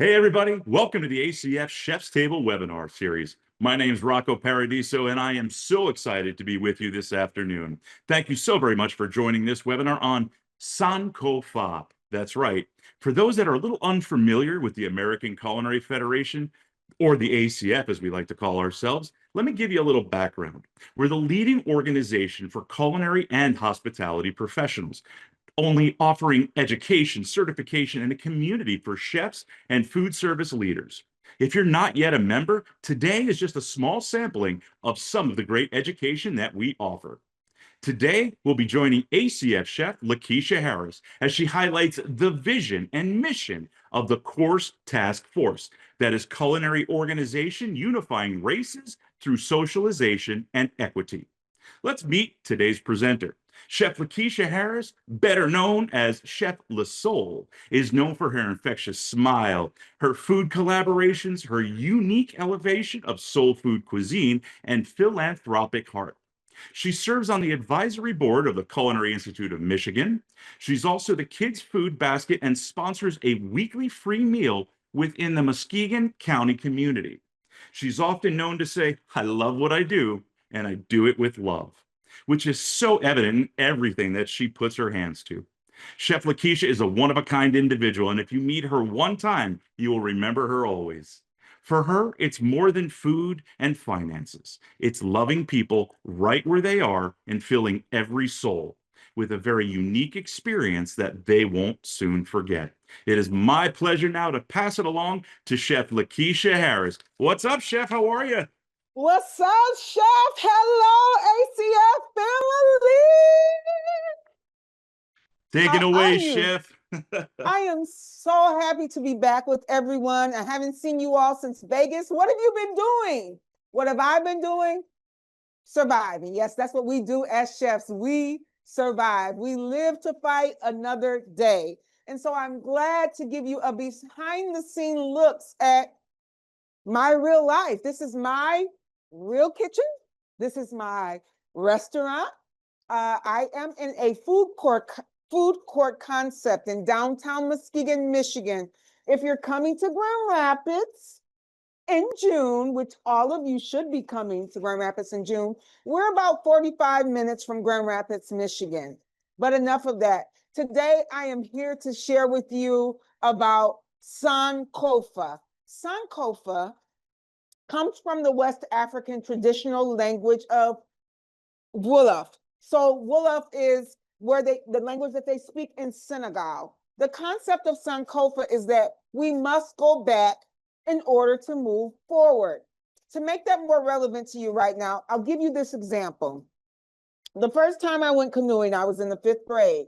Hey, everybody. Welcome to the ACF Chef's Table webinar series. My name is Rocco Paradiso, and I am so excited to be with you this afternoon. Thank you so very much for joining this webinar on SANKOFA. That's right. For those that are a little unfamiliar with the American Culinary Federation, or the ACF as we like to call ourselves, let me give you a little background. We're the leading organization for culinary and hospitality professionals, only offering education, certification, and a community for chefs and food service leaders. If you're not yet a member, today is just a small sampling of some of the great education that we offer. Today, we'll be joining ACF chef Lakeisha Harris as she highlights the vision and mission of the Course Task Force, that is culinary organization unifying races through socialization and equity. Let's meet today's presenter. Chef Lakeisha Harris, better known as Chef Le Soul, is known for her infectious smile, her food collaborations, her unique elevation of soul food cuisine, and philanthropic heart. She serves on the advisory board of the Culinary Institute of Michigan. She's also the Kids Food Basket and sponsors a weekly free meal within the Muskegon County community. She's often known to say, "I love what I do, and I do it with love," which is so evident in everything that she puts her hands to. Chef Lakeisha is a one-of-a-kind individual, and if you meet her one time, you will remember her always. For her, it's more than food and finances. It's loving people right where they are and filling every soul with a very unique experience that they won't soon forget. It is my pleasure now to pass it along to Chef Lakeisha Harris. What's up, Chef? How are you? What's up, Chef? Hello, ACF family. Take it How away, are you? Chef. I am so happy to be back with everyone. I haven't seen you all since Vegas. What have you been doing? What have I been doing? Surviving. Yes, that's what we do as chefs. We survive. We live to fight another day. And so I'm glad to give you a behind the scene looks at my real life. This is my real kitchen. This is my restaurant. I am in a food court concept in downtown Muskegon, Michigan. If you're coming to Grand Rapids in June, which all of you should be coming to Grand Rapids in June, we're about 45 minutes from Grand Rapids, Michigan. But enough of that. Today, I am here to share with you about SANKOFA. SANKOFA comes from the West African traditional language of Wolof. So Wolof is the language that they speak in Senegal. The concept of SANKOFA is that we must go back in order to move forward. To make that more relevant to you right now, I'll give you this example. The first time I went canoeing, I was in the 5th grade,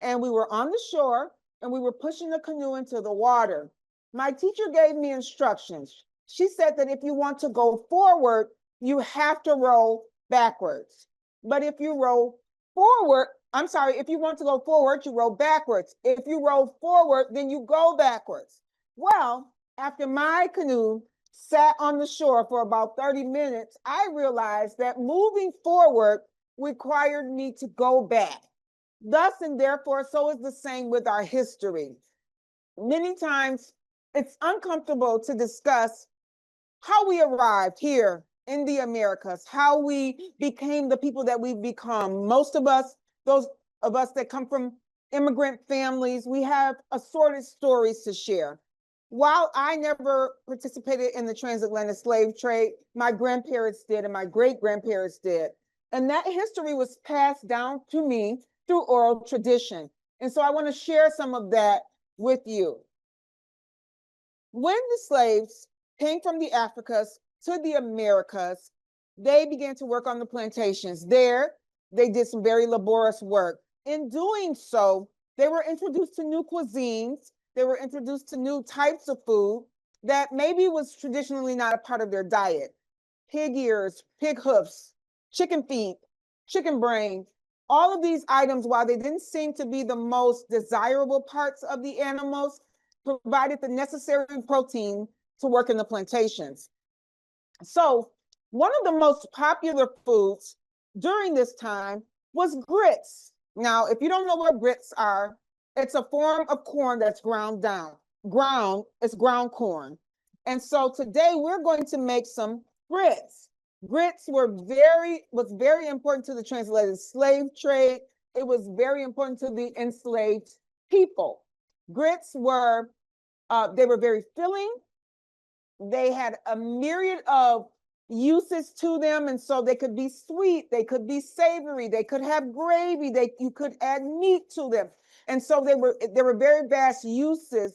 and we were on the shore and we were pushing the canoe into the water. My teacher gave me instructions. She said that if you want to go forward, you have to row backwards. But if you row forward, if you want to go forward, you row backwards. If you row forward, then you go backwards. Well, after my canoe sat on the shore for about 30 minutes, I realized that moving forward required me to go back. Thus and therefore, so is the same with our history. Many times, it's uncomfortable to discuss how we arrived here in the Americas, how we became the people that we've become. Most of us, those of us that come from immigrant families, we have assorted stories to share. While I never participated in the transatlantic slave trade, my grandparents did and my great-grandparents did. And that history was passed down to me through oral tradition. And so I want to share some of that with you. When the slaves came from the Africas to the Americas, they began to work on the plantations. There, they did some very laborious work. In doing so, they were introduced to new cuisines. They were introduced to new types of food that maybe was traditionally not a part of their diet. Pig ears, pig hoofs, chicken feet, chicken brain. All of these items, while they didn't seem to be the most desirable parts of the animals, provided the necessary protein to work in the plantations. So one of the most popular foods during this time was grits. Now, if you don't know what grits are, it's a form of corn that's ground down. it's ground corn. And so today we're going to make some grits. Grits was very important to the translated slave trade. It was very important to the enslaved people. Grits were, they were very filling. They had a myriad of uses to them, and so they could be sweet, they could be savory, they could have gravy, you could add meat to them. And so there were very vast uses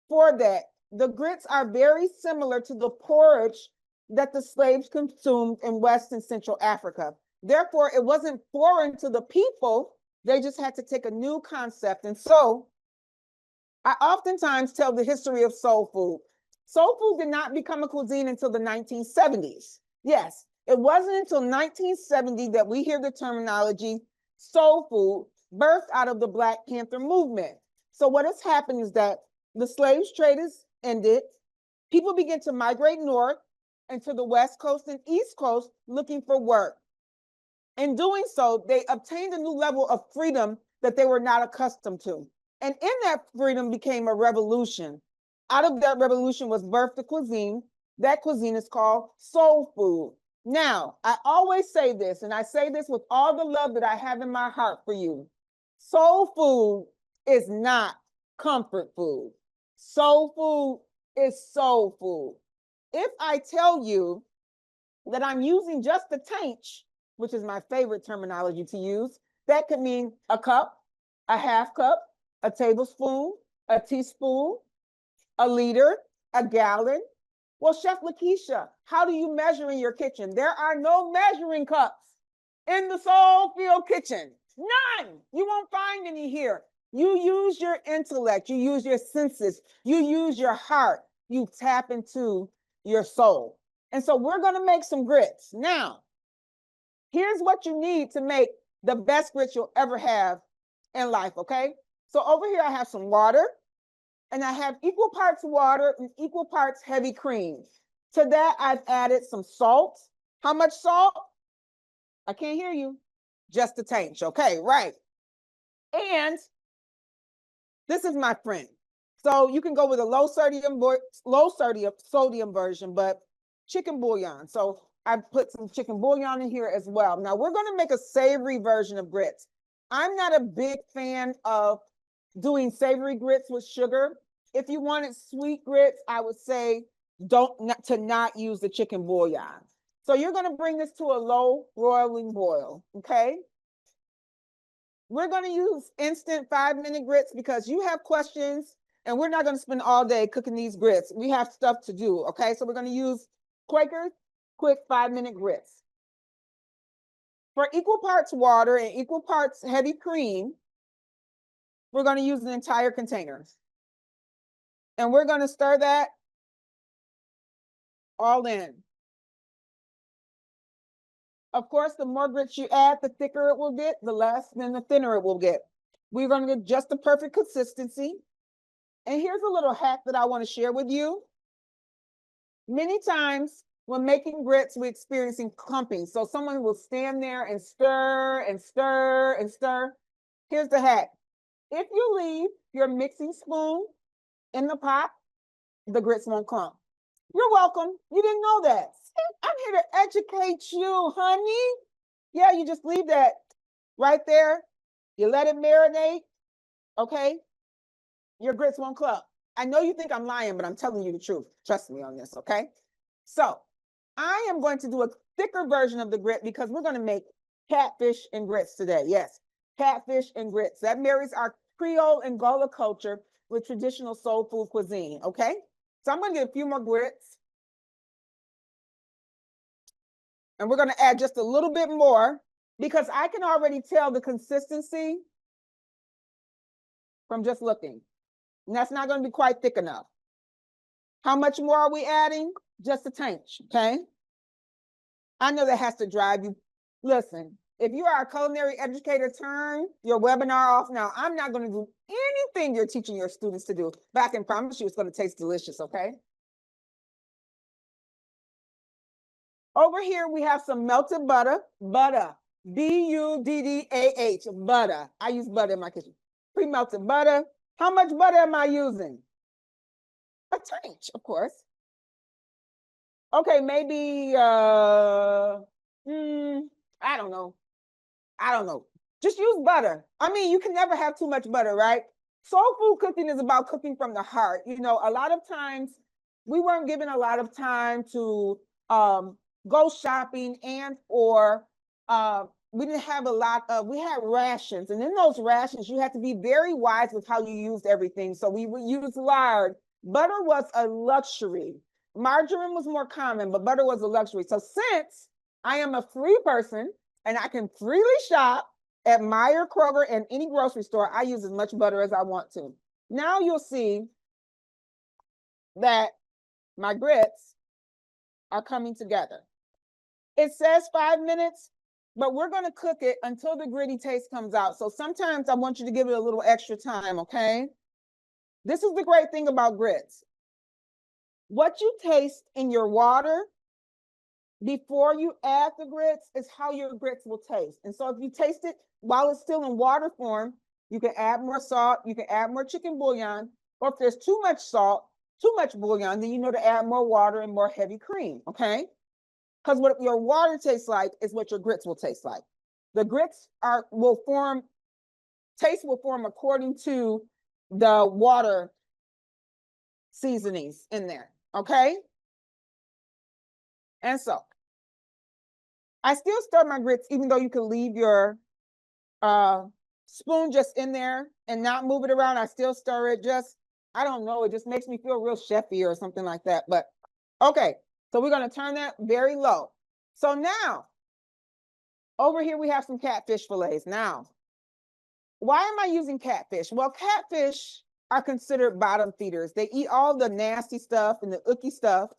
for that. The grits are very similar to the porridge that the slaves consumed in West and Central Africa. Therefore, it wasn't foreign to the people. They just had to take a new concept. And so I oftentimes tell the history of soul food. Soul food did not become a cuisine until the 1970s. Yes, it wasn't until 1970 that we hear the terminology soul food birthed out of the Black Panther movement. So what has happened is that the slave trade is ended. People begin to migrate north and to the West Coast and East Coast looking for work. In doing so, they obtained a new level of freedom that they were not accustomed to. And in that freedom became a revolution. Out of that revolution was birthed a cuisine. That cuisine is called soul food. Now, I always say this, and I say this with all the love that I have in my heart for you. Soul food is not comfort food. Soul food is soul food. If I tell you that I'm using just a tainch, which is my favorite terminology to use, that could mean a cup, a half cup, a tablespoon, a teaspoon, a liter, a gallon. Well, Chef Lakeisha, how do you measure in your kitchen? There are no measuring cups in the Soulfield kitchen. None. You won't find any here. You use your intellect, you use your senses, you use your heart, you tap into your soul. And so we're going to make some grits. Now, here's what you need to make the best grits you'll ever have in life, okay? So over here I have some water, and I have equal parts water and equal parts heavy cream. To that, I've added some salt. How much salt? I can't hear you. Just a tainch, okay, right. And this is my friend. So you can go with a low sodium version, but chicken bouillon. So I put some chicken bouillon in here as well. Now we're going to make a savory version of grits. I'm not a big fan of doing savory grits with sugar. If you wanted sweet grits, I would say not use the chicken bouillon. So you're going to bring this to a low boiling boil, okay? We're going to use instant 5-minute grits because you have questions and we're not going to spend all day cooking these grits. We have stuff to do, okay? So we're going to use Quaker quick 5-minute grits. For equal parts water and equal parts heavy cream, we're going to use an entire container. And we're going to stir that all in. Of course, the more grits you add, the thicker it will get, the thinner it will get. We're going to get just the perfect consistency. And here's a little hack that I want to share with you. Many times when making grits, we're experiencing clumping. So someone will stand there and stir and stir and stir. Here's the hack. If you leave your mixing spoon in the pot, the grits won't clump. You're welcome. You didn't know that. I'm here to educate you, honey. Yeah, you just leave that right there. You let it marinate, okay? Your grits won't clump. I know you think I'm lying, but I'm telling you the truth. Trust me on this, okay? So I am going to do a thicker version of the grit because we're going to make catfish and grits today. Yes, catfish and grits. That marries our Creole and Gullah culture with traditional soul food cuisine, okay? So I'm going to get a few more grits. And we're going to add just a little bit more because I can already tell the consistency from just looking. And that's not going to be quite thick enough. How much more are we adding? Just a tainch, okay? I know that has to drive you. Listen, if you are a culinary educator, turn your webinar off now. I'm not going to do anything you're teaching your students to do, but I can promise you it's going to taste delicious, okay? Over here, we have some melted butter, B-U-D-D-A-H, butter. I use butter in my kitchen. Pre-melted butter. How much butter am I using? a tinge, of course. Okay, maybe I don't know. I don't know. Just use butter. I mean, you can never have too much butter, right? Soul food cooking is about cooking from the heart. You know, a lot of times we weren't given a lot of time to go shopping and or we didn't have a lot of, we had rations. And in those rations, you had to be very wise with how you used everything. So we would use lard. Butter was a luxury. Margarine was more common, but butter was a luxury. So since I am a free person and I can freely shop at Meijer, Kroger, and any grocery store, I use as much butter as I want to. Now you'll see that my grits are coming together. It says 5 minutes, but we're going to cook it until the gritty taste comes out. So sometimes I want you to give it a little extra time, okay? This is the great thing about grits. What you taste in your water before you add the grits is how your grits will taste. And so if you taste it while it's still in water form, you can add more salt, you can add more chicken bouillon, or if there's too much salt, too much bouillon, then you know to add more water and more heavy cream, okay? Because what your water tastes like is what your grits will taste like. The grits taste will form according to the water seasonings in there, okay? And so I still stir my grits, even though you can leave your spoon just in there and not move it around. I still stir it. Just, I don't know, it just makes me feel real chefy or something like that. But okay, so we're going to turn that very low. So now, over here we have some catfish fillets. Now, why am I using catfish? Well, catfish are considered bottom feeders. They eat all the nasty stuff and the icky stuff.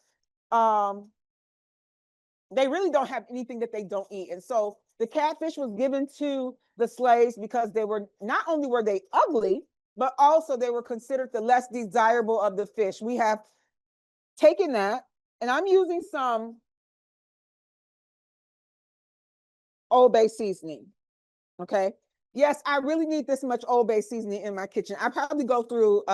They really don't have anything that they don't eat. And so the catfish was given to the slaves because they were, not only were they ugly, but also they were considered the less desirable of the fish. We have taken that, and I'm using some Old Bay seasoning, okay? Yes, I really need this much Old Bay seasoning in my kitchen. I probably go through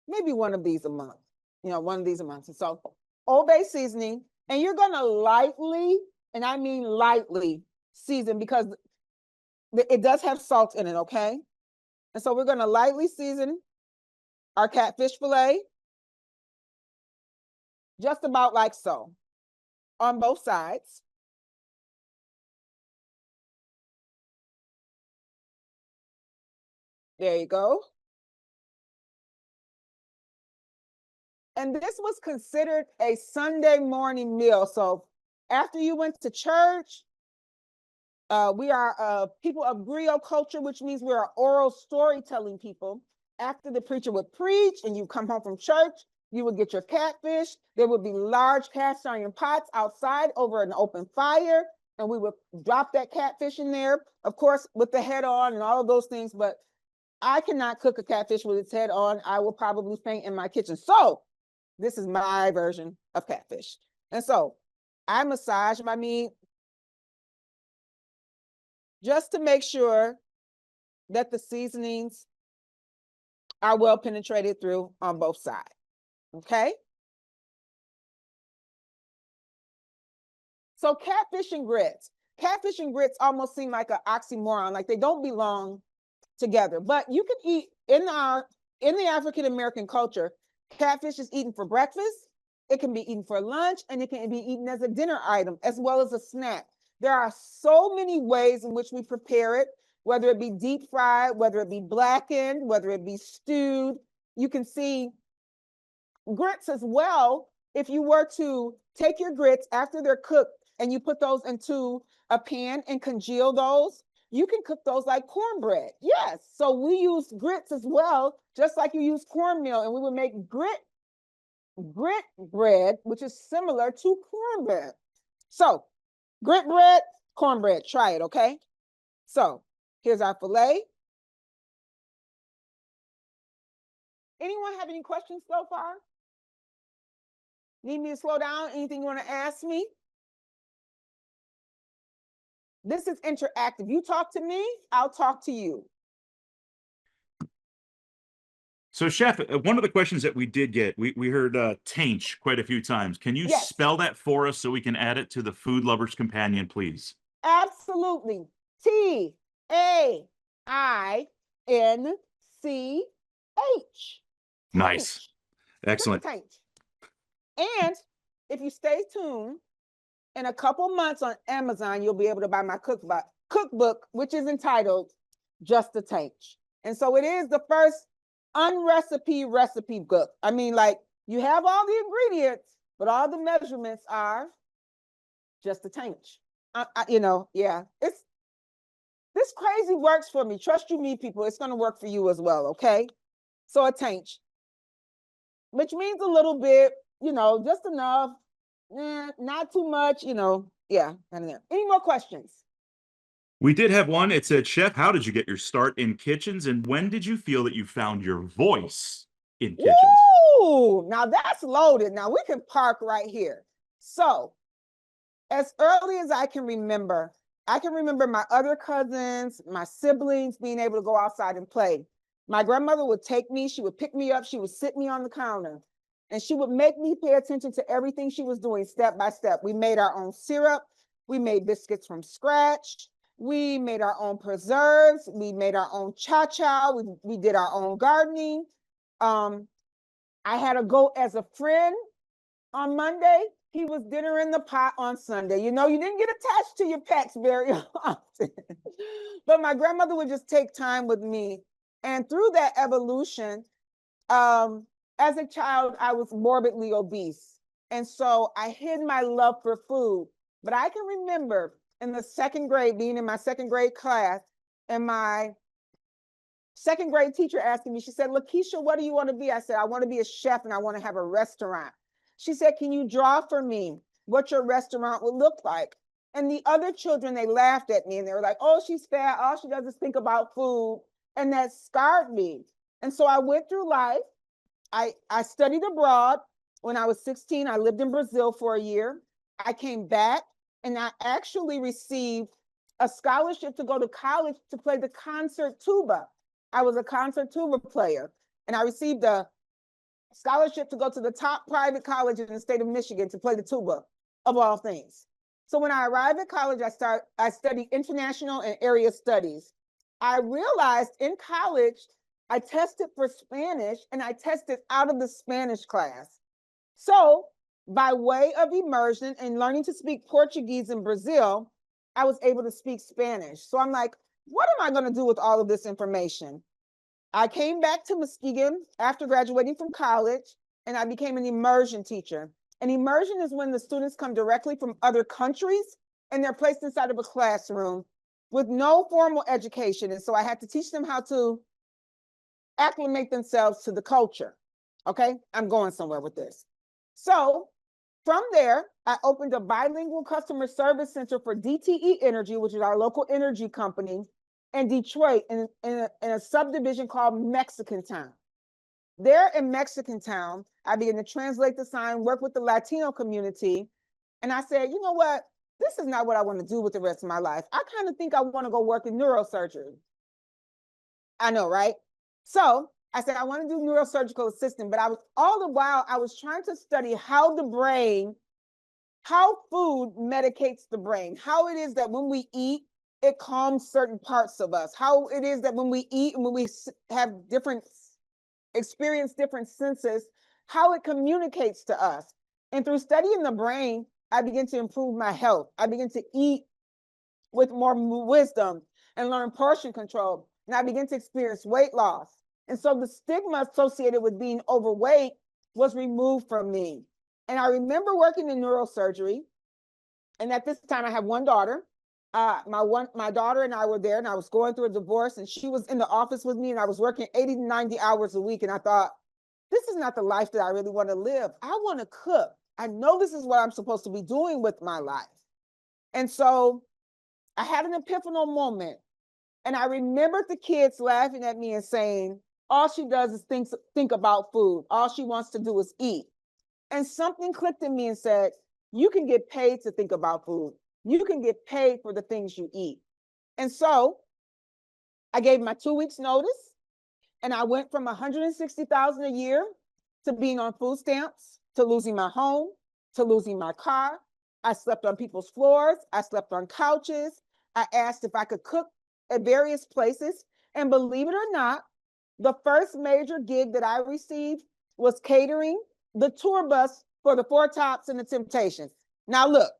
maybe one of these a month, one of these a month. And so Old Bay seasoning, and you're gonna lightly, and I mean lightly, season because it does have salt in it, okay? And so we're gonna lightly season our catfish fillet, just about like so, on both sides. There you go. And this was considered a Sunday morning meal. So after you went to church, we are people of griot culture, which means we're oral storytelling people. After the preacher would preach and you come home from church, you would get your catfish. There would be large cast iron pots outside over an open fire, and we would drop that catfish in there, of course, with the head on and all of those things. But I cannot cook a catfish with its head on. I will probably faint in my kitchen. So this is my version of catfish. And so I massage my meat just to make sure that the seasonings are well penetrated through on both sides, okay? So catfish and grits. Catfish and grits almost seem like an oxymoron, like they don't belong together. But you can eat, in the African-American culture, catfish is eaten for breakfast, it can be eaten for lunch, and it can be eaten as a dinner item, as well as a snack. There are so many ways in which we prepare it, whether it be deep fried, whether it be blackened, whether it be stewed. You can see grits as well. If you were to take your grits after they're cooked and you put those into a pan and congeal those, you can cook those like cornbread. Yes, so we use grits as well, just like you use cornmeal, and we would make grit bread, which is similar to cornbread. So grit bread, cornbread, try it, okay? So here's our filet. Anyone have any questions so far? Need me to slow down? Anything you want to ask me? This is interactive. You talk to me, I'll talk to you. So, Chef, one of the questions that we did get, we heard tainch quite a few times. Can you Yes, spell that for us so we can add it to the Food Lover's Companion, please? absolutely. Tainch. Nice. Tainch. Just a Excellent. tainch. And if you stay tuned, in a couple months on Amazon, you'll be able to buy my cookbook, which is entitled Just a Tainch. And so it is the first recipe book. I mean, like, you have all the ingredients, but all the measurements are just a tainch. Yeah, this crazy works for me. Trust you me, people, it's going to work for you as well. Okay. So a tainch, which means a little bit, just enough, not too much, yeah. Any more questions? We did have one. It said, Chef, how did you get your start in kitchens? And when did you feel that you found your voice in kitchens? Woo! Now that's loaded. Now we can park right here. So, as early as I can remember my other cousins, my siblings being able to go outside and play. My grandmother would take me, she would pick me up, she would sit me on the counter, and she would make me pay attention to everything she was doing step by step. We made our own syrup, we made biscuits from scratch, we made our own preserves, we made our own cha-cha, we did our own gardening. I had to go as a friend on Monday. He was dinner in the pot on Sunday. You didn't get attached to your pets very often. But my grandmother would just take time with me. And through that evolution, as a child, I was morbidly obese. And so I hid my love for food. But I can remember in the second grade, being in my second grade class, and my second grade teacher asking me, she said, Lakeisha, what do you want to be? I said, I want to be a chef and I want to have a restaurant. She said, can you draw for me what your restaurant would look like? And the other children, they laughed at me and they were like, oh, she's fat. All she does is think about food. And that scarred me. And so I went through life. I studied abroad. When I was 16, I lived in Brazil for a year. I came back and I actually received a scholarship to go to college to play the concert tuba. I was a concert tuba player, and I received a scholarship to go to the top private college in the state of Michigan to play the tuba, of all things. So when I arrived at college, I studied international and area studies. I realized in college, I tested for Spanish and I tested out of the Spanish class. So by way of immersion and learning to speak Portuguese in Brazil, I was able to speak Spanish. So I'm like, what am I going to do with all of this information? I came back to Muskegon after graduating from college, and I became an immersion teacher. An immersion is when the students come directly from other countries and they're placed inside of a classroom with no formal education. And so I had to teach them how to acclimate themselves to the culture. Okay, I'm going somewhere with this. So from there, I opened a bilingual customer service center for DTE Energy, which is our local energy company, in Detroit, in a subdivision called Mexican Town. There in Mexican Town, I began to translate the sign, work with the Latino community. And I said, you know what? This is not what I want to do with the rest of my life. I kind of think I want to go work in neurosurgery. I know, right? So I said, I want to do neurosurgical assistant, but all the while I was trying to study how food medicates the brain, how it is that when we eat, it calms certain parts of us, how it is that when we eat and when we experience different senses, how it communicates to us. And through studying the brain, I began to improve my health. I began to eat with more wisdom and learn portion control. And I began to experience weight loss. And so the stigma associated with being overweight was removed from me. And I remember working in neurosurgery. And at this time, I had one daughter. My daughter and I were there, and I was going through a divorce, and she was in the office with me, and I was working 80 to 90 hours a week. And I thought, this is not the life that I really want to live. I want to cook. I know this is what I'm supposed to be doing with my life. And so I had an epiphanal moment. And I remembered the kids laughing at me and saying, all she does is think about food. All she wants to do is eat. And something clicked in me and said, you can get paid to think about food. You can get paid for the things you eat. And so I gave my 2 weeks notice. And I went from 160,000 a year to being on food stamps, to losing my home, to losing my car. I slept on people's floors. I slept on couches. I asked if I could cook at various places. And believe it or not, the first major gig that I received was catering the tour bus for the Four Tops and the Temptations. Now, look,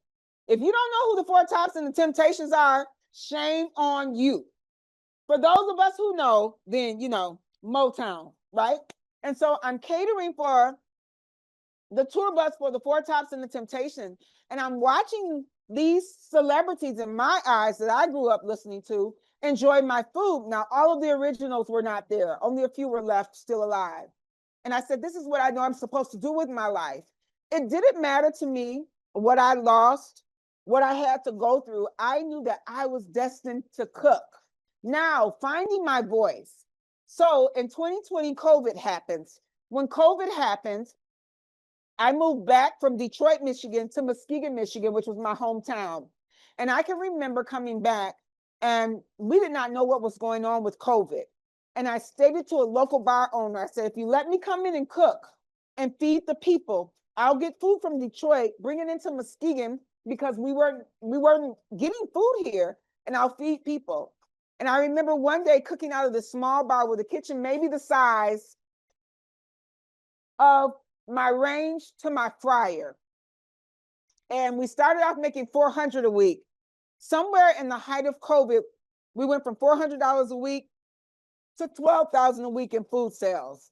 if you don't know who the Four Tops and the Temptations are, shame on you. For those of us who know, then, you know, Motown, right? And so I'm catering for the tour bus for the Four Tops and the Temptations. And I'm watching these celebrities in my eyes that I grew up listening to enjoy my food. Now, all of the originals were not there. Only a few were left still alive. And I said, this is what I know I'm supposed to do with my life. It didn't matter to me what I lost, what I had to go through. I knew that I was destined to cook. Now, finding my voice. So in 2020, COVID happens. When COVID happens, I moved back from Detroit, Michigan to Muskegon, Michigan, which was my hometown. And I can remember coming back and we did not know what was going on with COVID. And I stated to a local bar owner, I said, if you let me come in and cook and feed the people, I'll get food from Detroit, bring it into Muskegon because we weren't getting food here, and I'll feed people. And I remember one day cooking out of this small bar with a kitchen maybe the size of my range to my fryer. And we started off making $400 a week. Somewhere in the height of COVID, we went from $400 a week to $12,000 a week in food sales.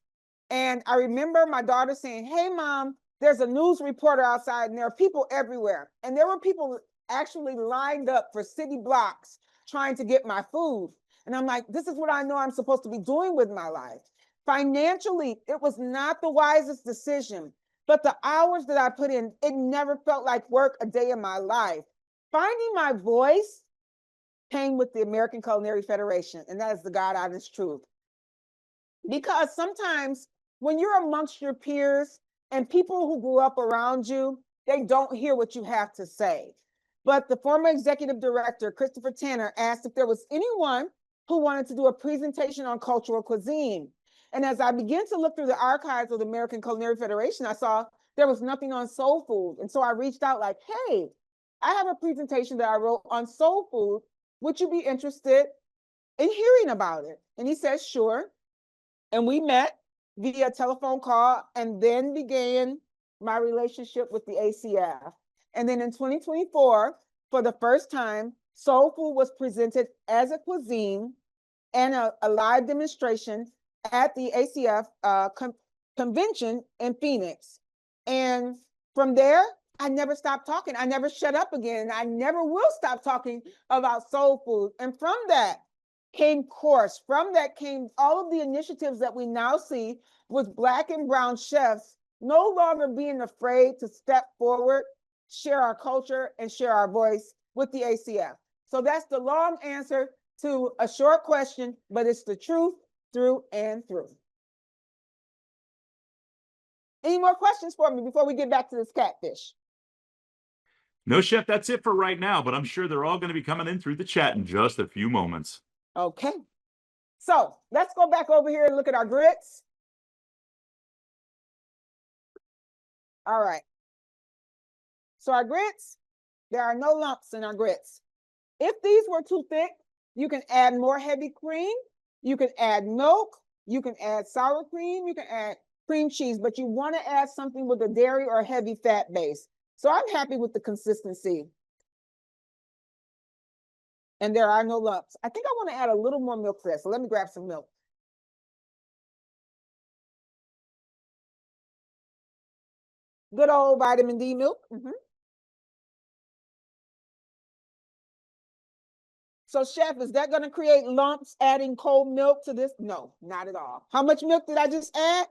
And I remember my daughter saying, hey, Mom, there's a news reporter outside and there are people everywhere. And there were people actually lined up for city blocks trying to get my food. And I'm like, this is what I know I'm supposed to be doing with my life. Financially, it was not the wisest decision, but the hours that I put in, it never felt like work a day in my life. Finding my voice came with the American Culinary Federation, and that is the God honest truth. Because sometimes when you're amongst your peers and people who grew up around you, they don't hear what you have to say. But the former executive director, Christopher Tanner, asked if there was anyone who wanted to do a presentation on cultural cuisine. And as I began to look through the archives of the American Culinary Federation, I saw there was nothing on soul food. And so I reached out like, hey, I have a presentation that I wrote on soul food. Would you be interested in hearing about it? And he said, sure. And we met via telephone call and then began my relationship with the ACF. And then in 2024, for the first time, soul food was presented as a cuisine and a live demonstration at the ACF convention in Phoenix. And from there, I never stopped talking. I never shut up again. I never will stop talking about soul food. And from that came course. From that came all of the initiatives that we now see with Black and brown chefs no longer being afraid to step forward, share our culture, and share our voice with the ACF. So that's the long answer to a short question, but it's the truth through and through. Any more questions for me before we get back to this catfish? No, Chef, that's it for right now, but I'm sure they're all going to be coming in through the chat in just a few moments. Okay. So let's go back over here and look at our grits. All right. So our grits, there are no lumps in our grits. If these were too thick, you can add more heavy cream. You can add milk. You can add sour cream. You can add cream cheese, but you want to add something with a dairy or heavy fat base. So I'm happy with the consistency. And there are no lumps. I think I want to add a little more milk to that. So let me grab some milk. Good old vitamin D milk. So, Chef, is that going to create lumps adding cold milk to this? No, not at all. How much milk did I just add?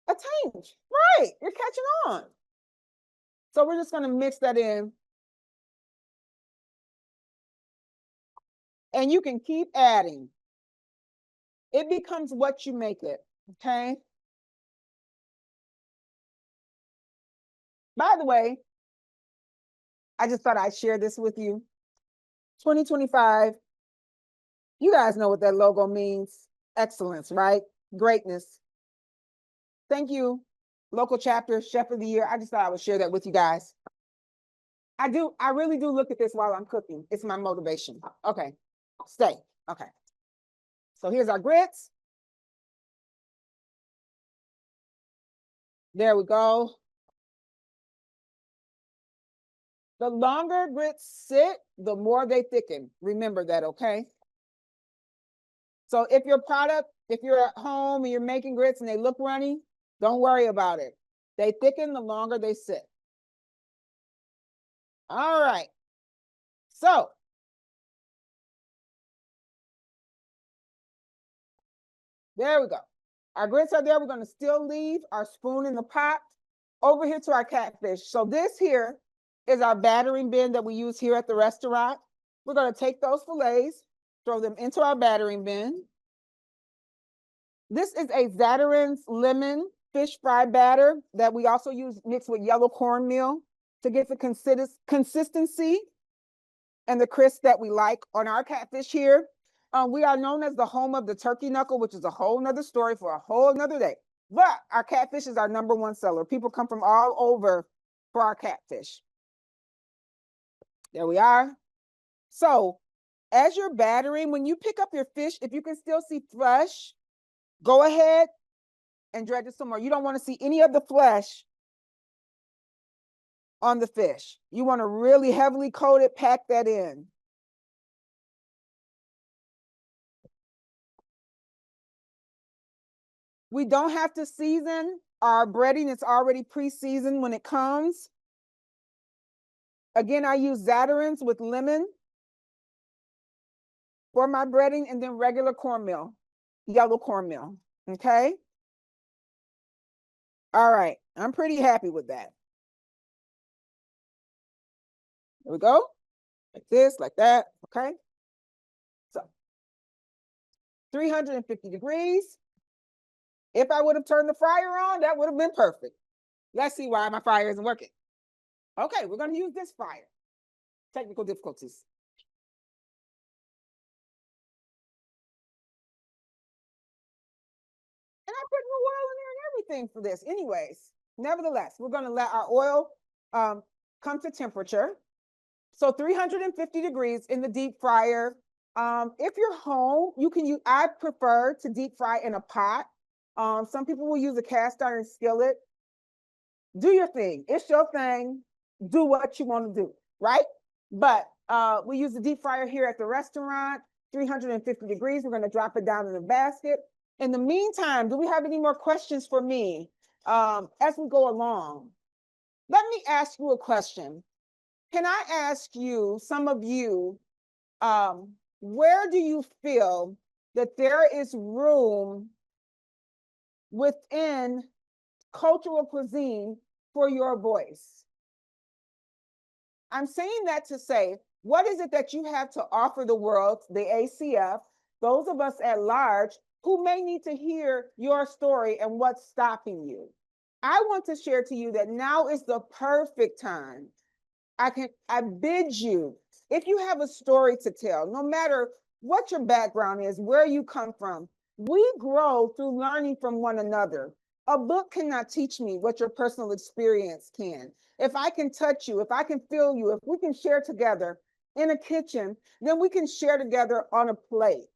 A tinge. Right. You're catching on. So we're just going to mix that in. And you can keep adding. It becomes what you make it. Okay. By the way, I just thought I'd share this with you. 2025, you guys know what that logo means. Excellence, right? Greatness. Thank you, local chapter, Chef of the Year. I just thought I would share that with you guys. I really do look at this while I'm cooking. It's my motivation. Okay, stay. Okay. So here's our grits. There we go. The longer grits sit, the more they thicken. Remember that, okay? So if you're at home and you're making grits and they look runny, don't worry about it. They thicken the longer they sit. All right. So there we go. Our grits are there. We're going to still leave our spoon in the pot. Over here to our catfish. So this here is our battering bin that we use here at the restaurant. We're going to take those fillets, throw them into our battering bin. This is a Zatarain's lemon fish fry batter that we also use mixed with yellow cornmeal to get the consistency and the crisp that we like on our catfish here. We are known as the home of the turkey knuckle, which is a whole nother story for a whole nother day. But our catfish is our #1 seller. People come from all over for our catfish. There we are. So as you're battering, when you pick up your fish, if you can still see flesh, go ahead and dredge it some more. You don't want to see any of the flesh on the fish. You want to really heavily coat it, pack that in. We don't have to season our breading. It's already pre-seasoned when it comes. Again, I use Zatarain's with lemon for my breading and then regular cornmeal, yellow cornmeal, okay? All right, I'm pretty happy with that. There we go, like this, like that, okay? So 350 degrees. If I would have turned the fryer on, that would have been perfect. Let's see why my fryer isn't working. Okay, we're gonna use this fryer. Technical difficulties. And I put more oil in there and everything for this anyways. Nevertheless, we're gonna let our oil come to temperature. So 350 degrees in the deep fryer. If you're home, you can use, I prefer to deep fry in a pot. Some people will use a cast iron skillet. Do your thing. It's your thing. Do what you want to do, right? But we use the deep fryer here at the restaurant, 350 degrees. We're going to drop it down in the basket. In the meantime, do we have any more questions for me as we go along? Let me ask you a question. Can I ask you, some of you, where do you feel that there is room within cultural cuisine for your voice? I'm saying that to say, what is it that you have to offer the world, the ACF, those of us at large who may need to hear your story and what's stopping you? I want to share to you that now is the perfect time. I bid you, if you have a story to tell, no matter what your background is, where you come from, we grow through learning from one another. A book cannot teach me what your personal experience can. If I can touch you, if I can feel you, if we can share together in a kitchen, then we can share together on a plate.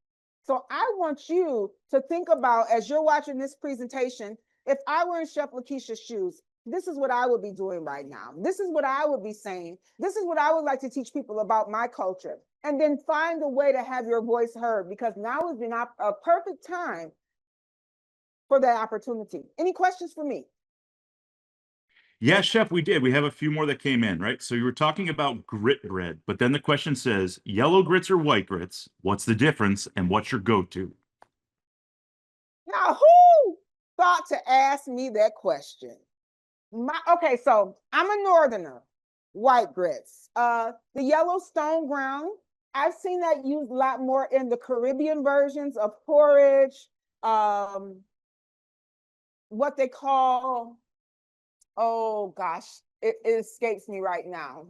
So I want you to think about, as you're watching this presentation, if I were in Chef Lakeisha's shoes, this is what I would be doing right now. This is what I would be saying. This is what I would like to teach people about my culture. And then find a way to have your voice heard, because now is a perfect time for that opportunity. Any questions for me? Yeah, Chef, we did. We have a few more that came in, right? So you were talking about grit bread, but then the question says, yellow grits or white grits? What's the difference and what's your go-to? Now, who thought to ask me that question? Okay, so I'm a northerner, white grits. The yellow stone ground, I've seen that used a lot more in the Caribbean versions of porridge, what they call, oh gosh, it escapes me right now,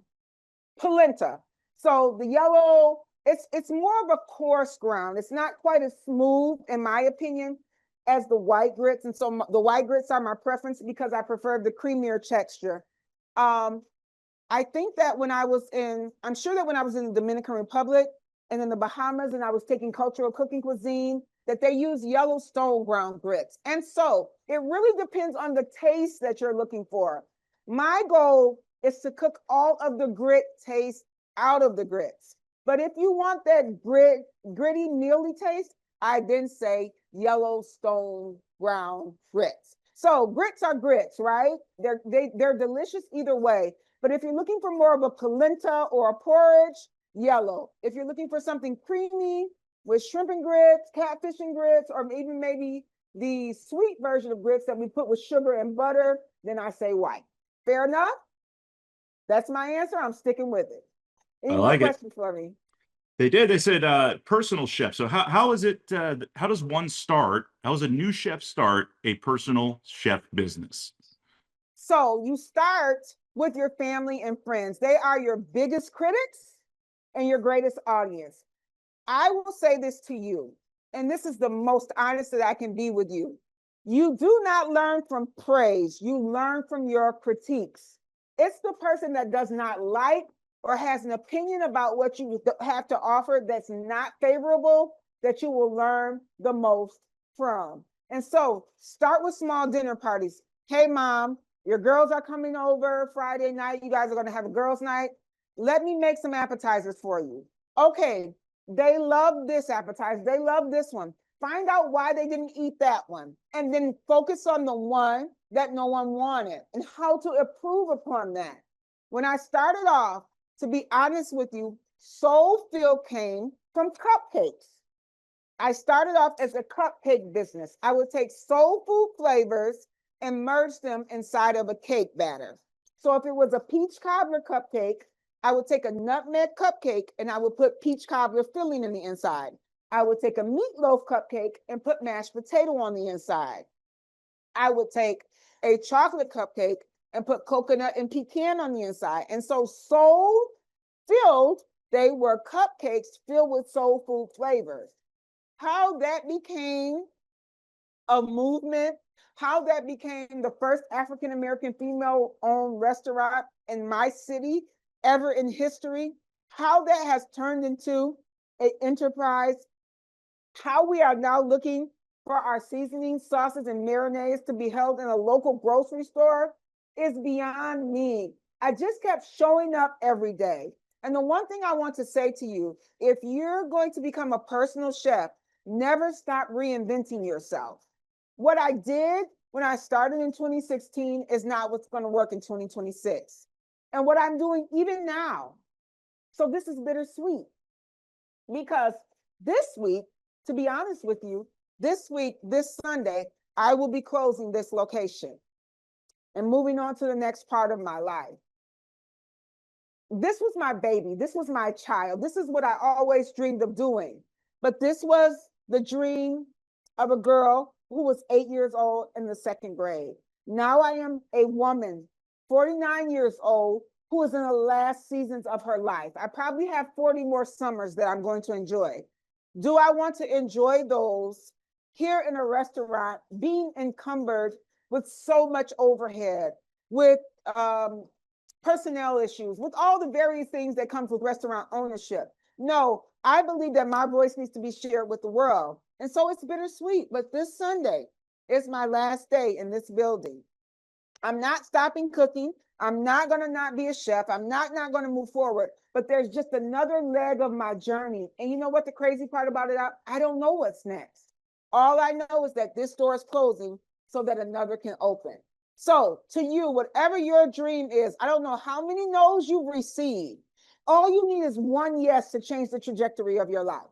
polenta. So the yellow, it's more of a coarse ground. It's not quite as smooth, in my opinion, as the white grits. And so the white grits are my preference because I prefer the creamier texture. I think that I'm sure that when I was in the Dominican Republic and in the Bahamas and I was taking cultural cooking cuisine, that they use Yellowstone ground grits. And so it really depends on the taste that you're looking for. My goal is to cook all of the grit taste out of the grits. But if you want that gritty, mealy taste, I then say Yellowstone ground grits. So grits are grits, right? They're delicious either way. But if you're looking for more of a polenta or a porridge, yellow. If you're looking for something creamy with shrimp and grits, catfish and grits, or even maybe the sweet version of grits that we put with sugar and butter, then I say white. Fair enough? That's my answer. I'm sticking with it. Any more questions for me? They did. They said personal chef. So how is it? How does one start? How does a new chef start a personal chef business? So you start with your family and friends. They are your biggest critics and your greatest audience. I will say this to you, and this is the most honest that I can be with you. You do not learn from praise. You learn from your critiques. It's the person that does not like or has an opinion about what you have to offer that's not favorable that you will learn the most from. And so start with small dinner parties. Hey, mom, your girls are coming over Friday night. You guys are going to have a girls' night. Let me make some appetizers for you. Okay, they love this appetizer. They love this one. Find out why they didn't eat that one. And then focus on the one that no one wanted and how to improve upon that. When I started off, to be honest with you, Soul Filled came from cupcakes. I started off as a cupcake business. I would take soul food flavors and merge them inside of a cake batter. So if it was a peach cobbler cupcake, I would take a nutmeg cupcake and I would put peach cobbler filling in the inside. I would take a meatloaf cupcake and put mashed potato on the inside. I would take a chocolate cupcake and put coconut and pecan on the inside. And so soul filled, they were cupcakes filled with soul food flavors. How that became a movement, how that became the first African-American female-owned restaurant in my city ever in history, how that has turned into an enterprise, how we are now looking for our seasonings, sauces, and marinades to be held in a local grocery store is beyond me. I just kept showing up every day. And the one thing I want to say to you, if you're going to become a personal chef, never stop reinventing yourself. What I did when I started in 2016 is not what's going to work in 2026. And what I'm doing even now. So this is bittersweet because this week, to be honest with you, this week, this Sunday, I will be closing this location and moving on to the next part of my life. This was my baby. This was my child. This is what I always dreamed of doing. But this was the dream of a girl who was 8 years old in the second grade. Now I am a woman, 49 years old, who is in the last seasons of her life. I probably have 40 more summers that I'm going to enjoy. Do I want to enjoy those here in a restaurant being encumbered with so much overhead, with personnel issues, with all the various things that comes with restaurant ownership? No, I believe that my voice needs to be shared with the world. And so it's bittersweet, but this Sunday is my last day in this building. I'm not stopping cooking. I'm not going to not be a chef. I'm not going to move forward, but there's just another leg of my journey. And you know what the crazy part about it? I don't know what's next. All I know is that this door is closing so that another can open. So to you, whatever your dream is, I don't know how many no's you've received. All you need is one yes to change the trajectory of your life.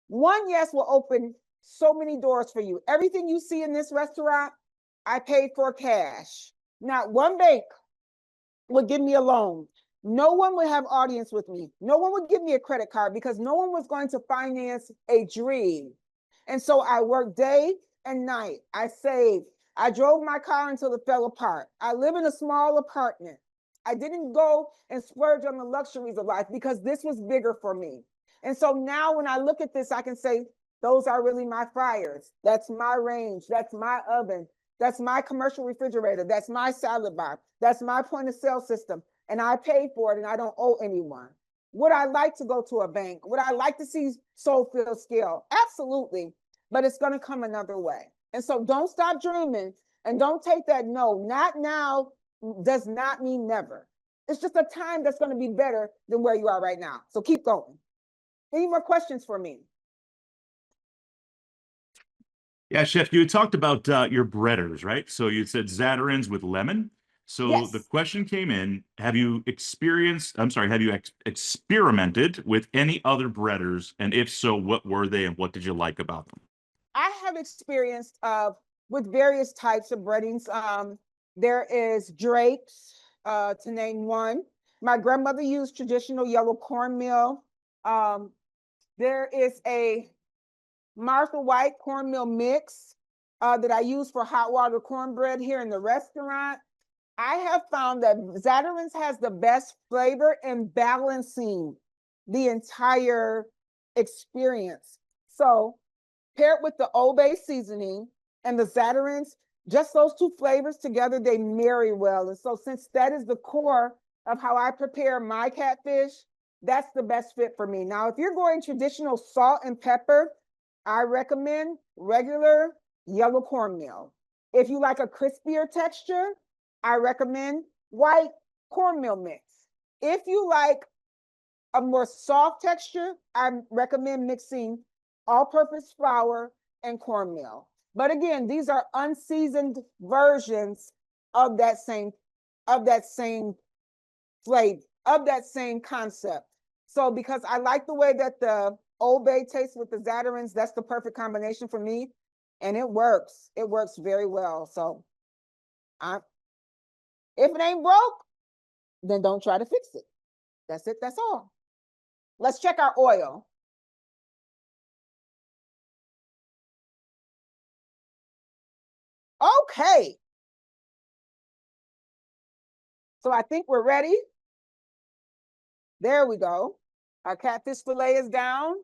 One yes will open so many doors for you. Everything you see in this restaurant, I paid for cash. Not one bank would give me a loan. No one would have audience with me. No one would give me a credit card because no one was going to finance a dream. And so I worked day and night. I saved. I drove my car until it fell apart. I live in a small apartment. I didn't go and splurge on the luxuries of life because this was bigger for me. And so now when I look at this, I can say, Those are really my fryers. That's my range. That's my oven. That's my commercial refrigerator. That's my salad bar. That's my point of sale system. And I pay for it and I don't owe anyone. Would I like to go to a bank? Would I like to see Soulfield scale? Absolutely. But it's going to come another way. And so don't stop dreaming and don't take that no, not now does not mean never. It's just a time that's going to be better than where you are right now. So keep going. Any more questions for me? Yeah, Chef, you had talked about your breaders, right? So you said Zatarain's with lemon. So the Yes. question came in, have you experimented with any other breaders? And if so, what were they and what did you like about them? I have experienced with various types of breadings. There is Drake's, to name one. My grandmother used traditional yellow cornmeal. There is a Martha White cornmeal mix that I use for hot water cornbread here in the restaurant. I have found that Zatarain's has the best flavor in balancing the entire experience. So paired with the Old Bay seasoning and the Zatarain's, just those two flavors together, they marry well. And so since that is the core of how I prepare my catfish, that's the best fit for me. Now, if you're going traditional salt and pepper, I recommend regular yellow cornmeal. If you like a crispier texture, I recommend white cornmeal mix. If you like a more soft texture, I recommend mixing all-purpose flour and cornmeal. But again, these are unseasoned versions of that same flavor, of that same concept. So because I like the way that the Old Bay tastes with the Zatarain's, that's the perfect combination for me. And it works. It works very well. So if it ain't broke, then don't try to fix it. That's it. That's all. Let's check our oil. Okay. So I think we're ready. There we go. Our catfish fillet is down.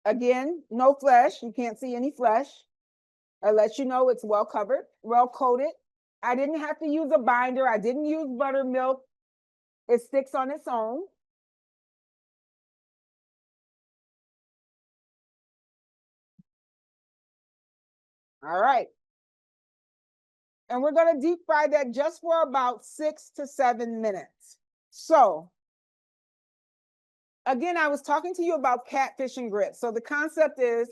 Again, no flesh. You can't see any flesh. I'll let you know it's well covered, well coated. I didn't have to use a binder. I didn't use buttermilk. It sticks on its own. All right. And we're going to deep fry that just for about 6 to 7 minutes. So again, I was talking to you about catfish and grits. So the concept is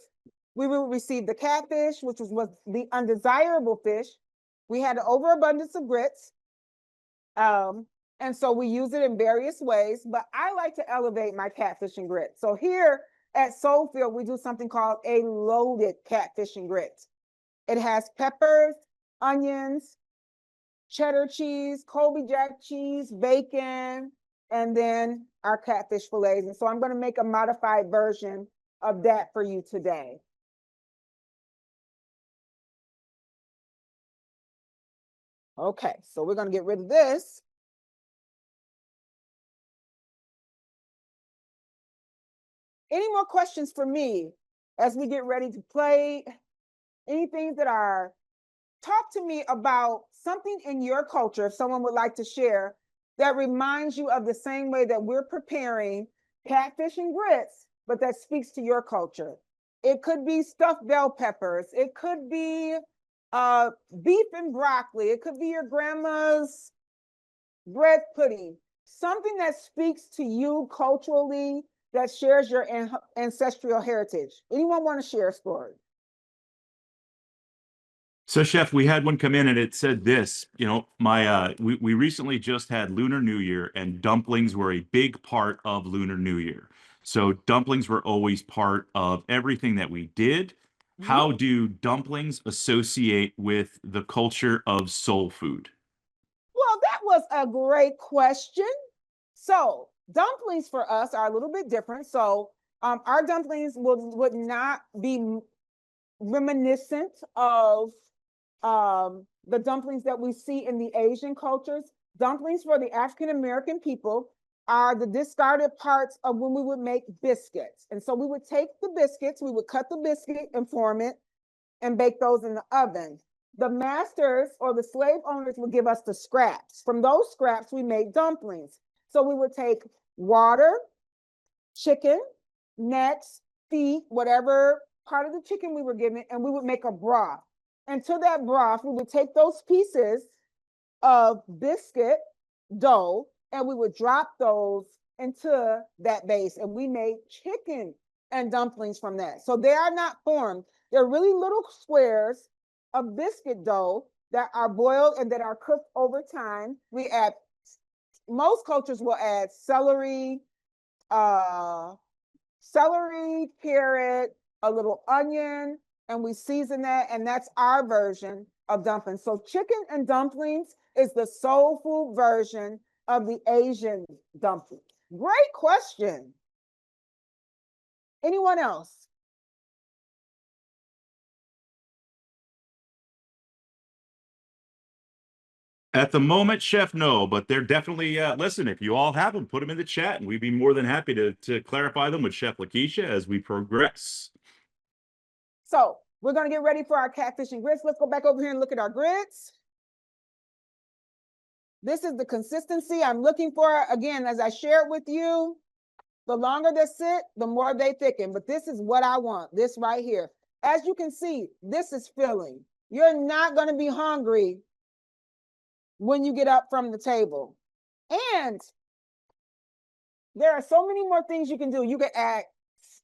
we will receive the catfish, which was the undesirable fish. We had an overabundance of grits. And so we use it in various ways, but I like to elevate my catfish and grits. So here at Soulfield, we do something called a loaded catfish and grits. It has peppers, onions, cheddar cheese, Colby Jack cheese, bacon, and then our catfish fillets. And so I'm going to make a modified version of that for you today. Okay, so we're going to get rid of this. Any more questions for me as we get ready to play? Anything that are, talk to me about something in your culture, if someone would like to share, that reminds you of the same way that we're preparing catfish and grits, but that speaks to your culture. It could be stuffed bell peppers. It could be beef and broccoli. It could be your grandma's bread pudding. Something that speaks to you culturally, that shares your ancestral heritage. Anyone want to share a story? So, Chef, we had one come in and it said this, we recently just had Lunar New Year and dumplings were a big part of Lunar New Year. So dumplings were always part of everything that we did. How do dumplings associate with the culture of soul food? Well, that was a great question. So dumplings for us are a little bit different. So Our dumplings would not be reminiscent of the dumplings that we see in the Asian cultures. Dumplings for the African American people are the discarded parts of when we would make biscuits. And so we would take the biscuits, we would cut the biscuit and form it and bake those in the oven. The masters or the slave owners would give us the scraps. From those scraps, we made dumplings. So we would take water, chicken, necks, feet, whatever part of the chicken we were given, and we would make a broth. And to that broth, we would take those pieces of biscuit dough and we would drop those into that base. And we made chicken and dumplings from that. So they are not formed. They're really little squares of biscuit dough that are boiled and that are cooked over time. We add, most cultures will add celery, carrot, a little onion, and we season that, and that's our version of dumplings. So chicken and dumplings is the soul food version of the Asian dumpling. Great question. Anyone else? At the moment, Chef, no, but they're definitely, listen, if you all have them, put them in the chat and we'd be more than happy to clarify them with Chef Lakeisha as we progress. So we're going to get ready for our catfish and grits. Let's go back over here and look at our grits. This is the consistency I'm looking for. Again, as I shared with you, the longer they sit, the more they thicken. But this is what I want, this right here. As you can see, this is filling. You're not going to be hungry when you get up from the table. And there are so many more things you can do. You can add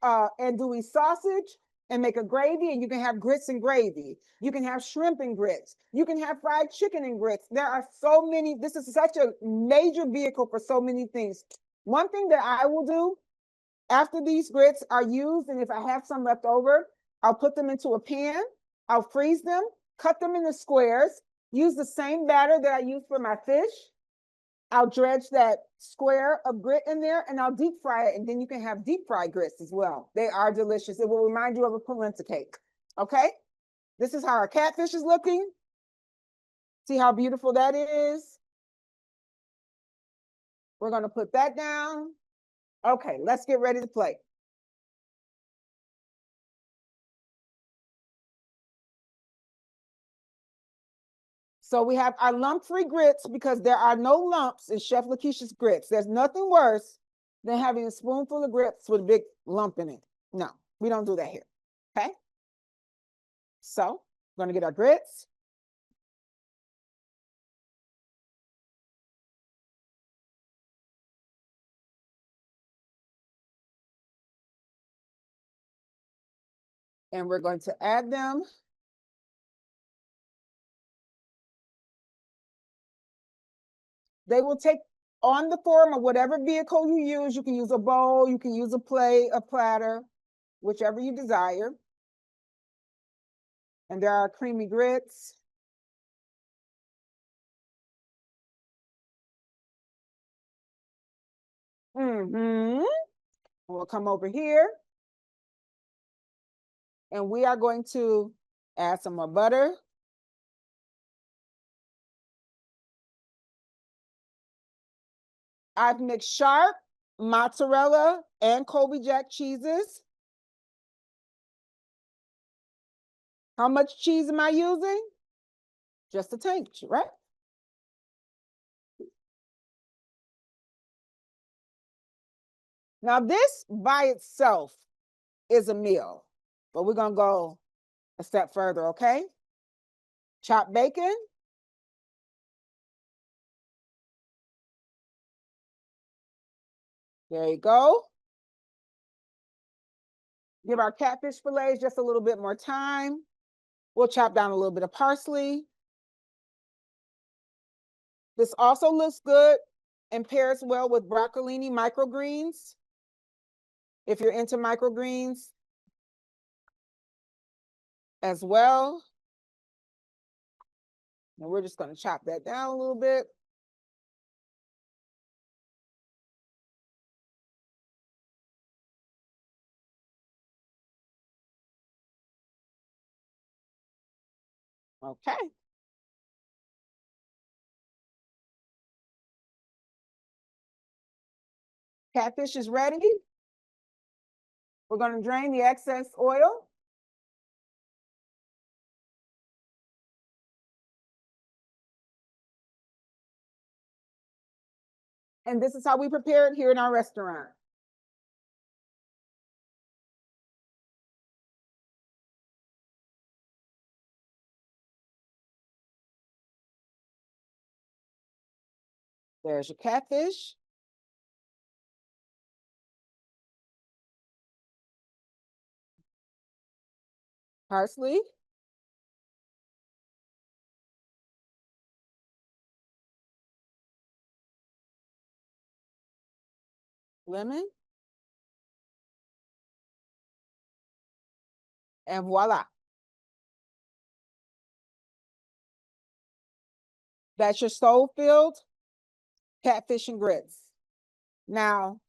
andouille sausage and make a gravy, and you can have grits and gravy. You can have shrimp and grits. You can have fried chicken and grits. There are so many. This is such a major vehicle for so many things. One thing that I will do after these grits are used, and if I have some left over, I'll put them into a pan. I'll freeze them, cut them into squares, use the same batter that I use for my fish. I'll dredge that square of grit in there and I'll deep fry it. And then you can have deep fried grits as well. They are delicious. It will remind you of a polenta cake. Okay. This is how our catfish is looking. See how beautiful that is? We're going to put that down. Okay, let's get ready to play. So we have our lump-free grits because there are no lumps in Chef Lakeisha's grits. There's nothing worse than having a spoonful of grits with a big lump in it. No, we don't do that here. Okay. So we're going to get our grits. And we're going to add them. They will take on the form of whatever vehicle you use. You can use a bowl, you can use a plate, a platter, whichever you desire. And there are creamy grits. We'll come over here. And we are going to add some more butter. I've mixed sharp, mozzarella, and Colby Jack cheeses. How much cheese am I using? Just a tinge, right? Now this by itself is a meal, but we're gonna go a step further, okay? Chopped bacon. There you go. Give our catfish fillets just a little bit more time. We'll chop down a little bit of parsley. This also looks good and pairs well with broccolini microgreens. If you're into microgreens as well. And we're just going to chop that down a little bit. Okay. Catfish is ready. We're going to drain the excess oil. And this is how we prepare it here in our restaurant. There's your catfish. Parsley. Lemon. And voila. That's your soul-filled catfish and grits. Now,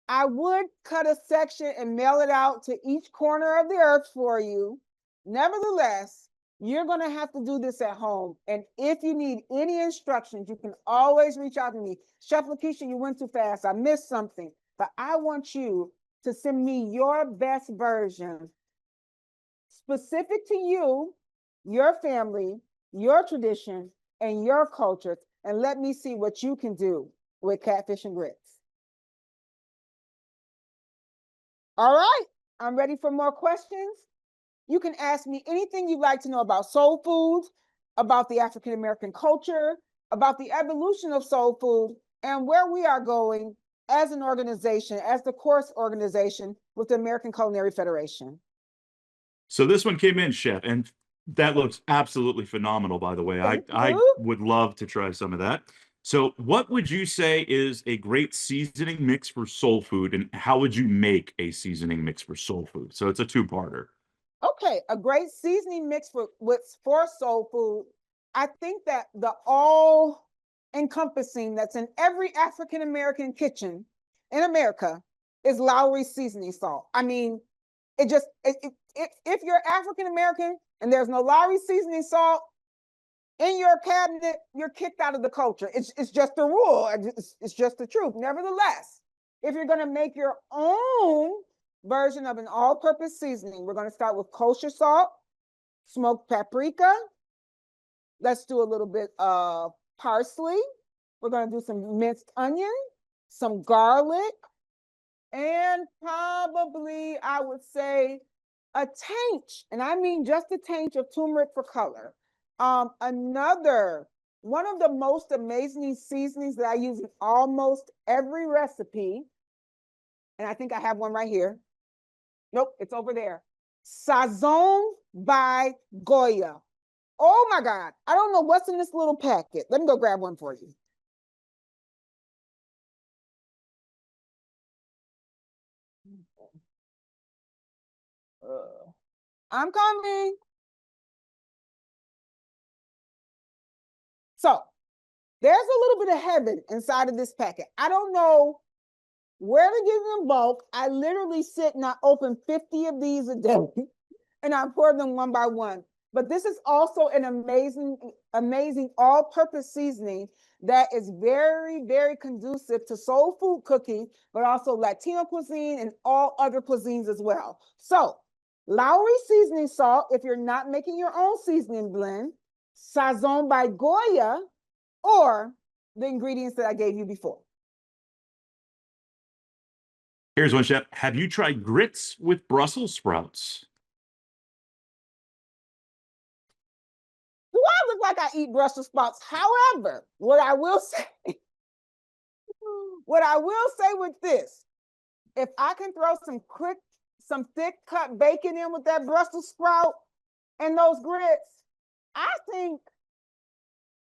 I would cut a section and mail it out to each corner of the earth for you. Nevertheless, you're going to have to do this at home. And if you need any instructions, you can always reach out to me. Chef Lakeisha, you went too fast. I missed something. But I want you to send me your best version, specific to you, your family, your tradition, and your culture. And let me see what you can do with catfish and grits. All right, I'm ready for more questions. You can ask me anything you'd like to know about soul food, about the African-American culture, about the evolution of soul food, and where we are going as an organization, as the course organization with the American Culinary Federation. So this one came in, Chef, and that looks absolutely phenomenal, by the way. I would love to try some of that. So what would you say is a great seasoning mix for soul food, and how would you make a seasoning mix for soul food? So it's a two-parter. Okay, a great seasoning mix for soul food. I think that the all encompassing that's in every African American kitchen in America is Lowry seasoning salt. I mean, if you're African American and there's no Lowry seasoning salt in your cabinet, you're kicked out of the culture. It's just a rule. It's just the truth. Nevertheless, if you're going to make your own version of an all-purpose seasoning, we're going to start with kosher salt, smoked paprika. Let's do a little bit of parsley. We're going to do some minced onion, some garlic, and probably, I would say, a taint, and I mean just a taint of turmeric for color. One of the most amazing seasonings that I use in almost every recipe, and I think I have one right here. Nope, it's over there. Sazon by Goya. Oh my God, I don't know what's in this little packet. Let me go grab one for you. I'm coming. So there's a little bit of heaven inside of this packet. I don't know where to give them bulk. I literally sit and I open 50 of these a day and I pour them one by one. But this is also an amazing all-purpose seasoning that is very, very conducive to soul food cooking, but also Latino cuisine and all other cuisines as well. So Lowry seasoning salt, if you're not making your own seasoning blend, Sazon by Goya, or the ingredients that I gave you before. Here's one, Chef. Have you tried grits with Brussels sprouts? Do I look like I eat Brussels sprouts? However, what I will say with this, if I can throw some thick cut bacon in with that Brussels sprout and those grits, I think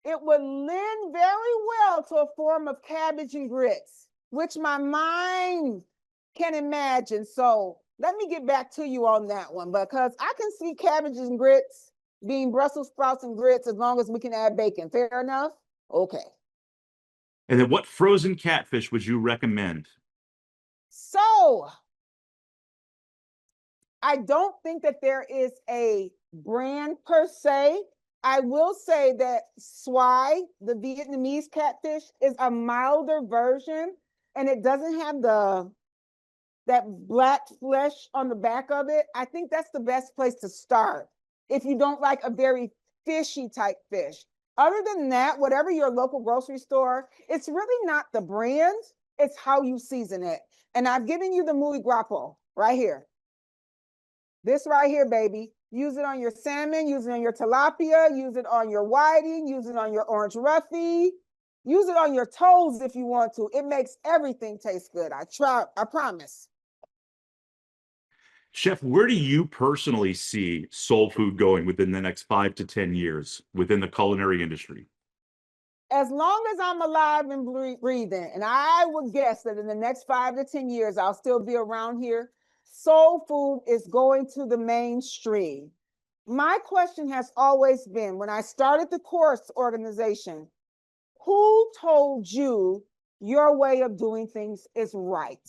it would lend very well to a form of cabbage and grits, which my mind can imagine. So let me get back to you on that one, because I can see cabbage and grits being Brussels sprouts and grits as long as we can add bacon. Fair enough? Okay. And then what frozen catfish would you recommend? So I don't think that there is a brand per se. I will say that swai, the Vietnamese catfish, is a milder version, and it doesn't have that black flesh on the back of it. I think that's the best place to start if you don't like a very fishy type fish. Other than that, whatever your local grocery store, it's really not the brand, it's how you season it. And I've given you the muy guapo right here. This right here, baby. Use it on your salmon, use it on your tilapia, use it on your whiting, use it on your orange roughy, use it on your toes if you want to. It makes everything taste good. I promise. Chef, where do you personally see soul food going within the next 5 to 10 years within the culinary industry? As long as I'm alive and breathing, and I would guess that in the next 5 to 10 years, I'll still be around here, soul food is going to the mainstream. My question has always been, when I started the course organization, who told you your way of doing things is right?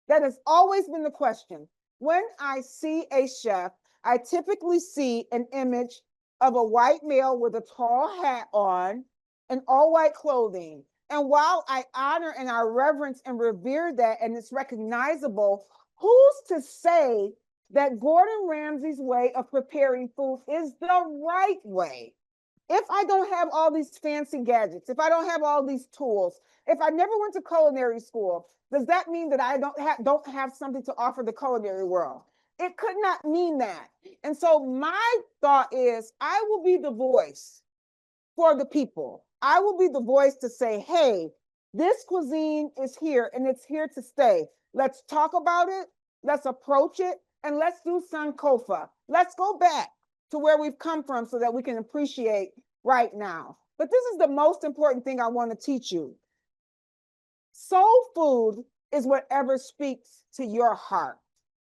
That has always been the question. When I see a chef, I typically see an image of a white male with a tall hat on and all white clothing. And while I honor and I reverence and revere that, and it's recognizable, who's to say that Gordon Ramsay's way of preparing food is the right way? If I don't have all these fancy gadgets, if I don't have all these tools, if I never went to culinary school, does that mean that I don't have something to offer the culinary world? It could not mean that. And so my thought is, I will be the voice for the people. I will be the voice to say, hey, this cuisine is here and it's here to stay. Let's talk about it. Let's approach it, and let's do SANKOFA. Let's go back to where we've come from so that we can appreciate right now. But this is the most important thing I want to teach you. Soul food is whatever speaks to your heart.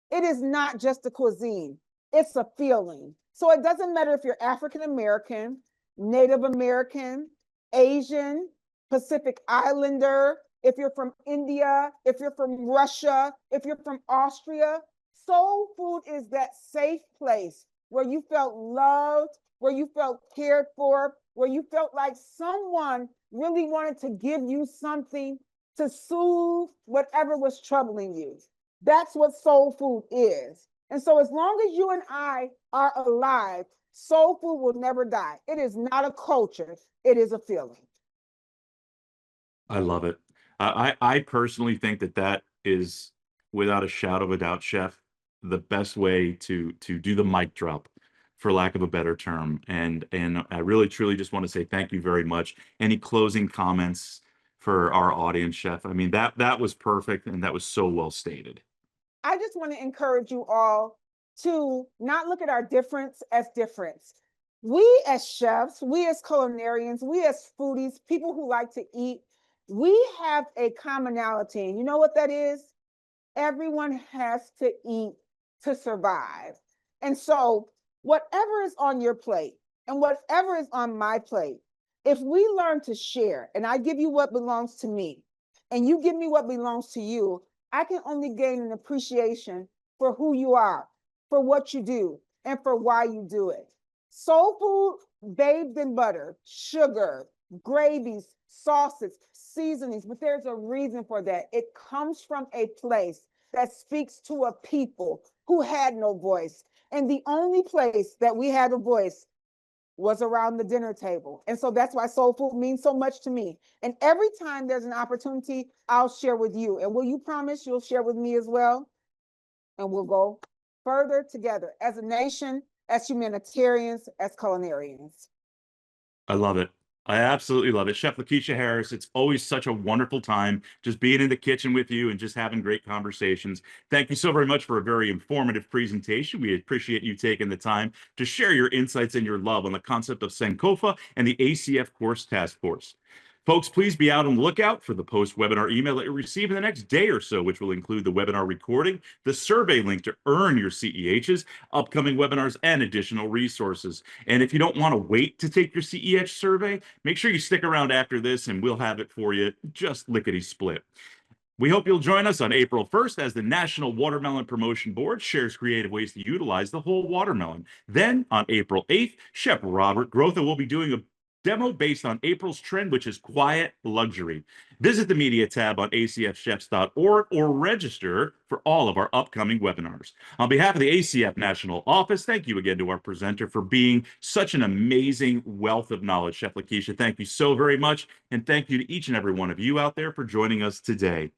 It is not just a cuisine, it's a feeling. So it doesn't matter if you're African American, Native American, Asian, Pacific Islander, if you're from India, if you're from Russia, if you're from Austria. Soul food is that safe place where you felt loved, where you felt cared for, where you felt like someone really wanted to give you something to soothe whatever was troubling you. That's what soul food is. And so as long as you and I are alive, soul food will never die. It is not a culture, it is a feeling. I love it. I personally think that that is, without a shadow of a doubt, Chef, the best way to do the mic drop, for lack of a better term. And I really truly just want to say thank you very much. Any closing comments for our audience, Chef? I mean, that was perfect, and that was so well stated. I just want to encourage you all to not look at our difference as difference. We as chefs, we as culinarians, we as foodies, people who like to eat, we have a commonality. And you know what that is? Everyone has to eat to survive. And so whatever is on your plate and whatever is on my plate, if we learn to share, and I give you what belongs to me, and you give me what belongs to you, I can only gain an appreciation for who you are, for what you do, and for why you do it. Soul food, bathed in butter, sugar, gravies, sauces, seasonings, but there's a reason for that. It comes from a place that speaks to a people who had no voice. And the only place that we had a voice was around the dinner table. And so that's why soul food means so much to me. And every time there's an opportunity, I'll share with you. And will you promise you'll share with me as well? And we'll go further together as a nation, as humanitarians, as culinarians. I love it. I absolutely love it. Chef Lakeisha Harris, it's always such a wonderful time just being in the kitchen with you and just having great conversations. Thank you so very much for a very informative presentation. We appreciate you taking the time to share your insights and your love on the concept of SANKOFA and the ACF Course Task Force. Folks, please be out on the lookout for the post-webinar email that you'll receive in the next day or so, which will include the webinar recording, the survey link to earn your CEHs, upcoming webinars, and additional resources. And if you don't want to wait to take your CEH survey, make sure you stick around after this and we'll have it for you just lickety-split. We hope you'll join us on April 1st as the National Watermelon Promotion Board shares creative ways to utilize the whole watermelon. Then on April 8th, Chef Robert Grotha will be doing a demo based on April's trend, which is quiet luxury. Visit the media tab on acfchefs.org or register for all of our upcoming webinars. On behalf of the ACF National Office, thank you again to our presenter for being such an amazing wealth of knowledge. Chef Lakeisha, thank you so very much. And thank you to each and every one of you out there for joining us today.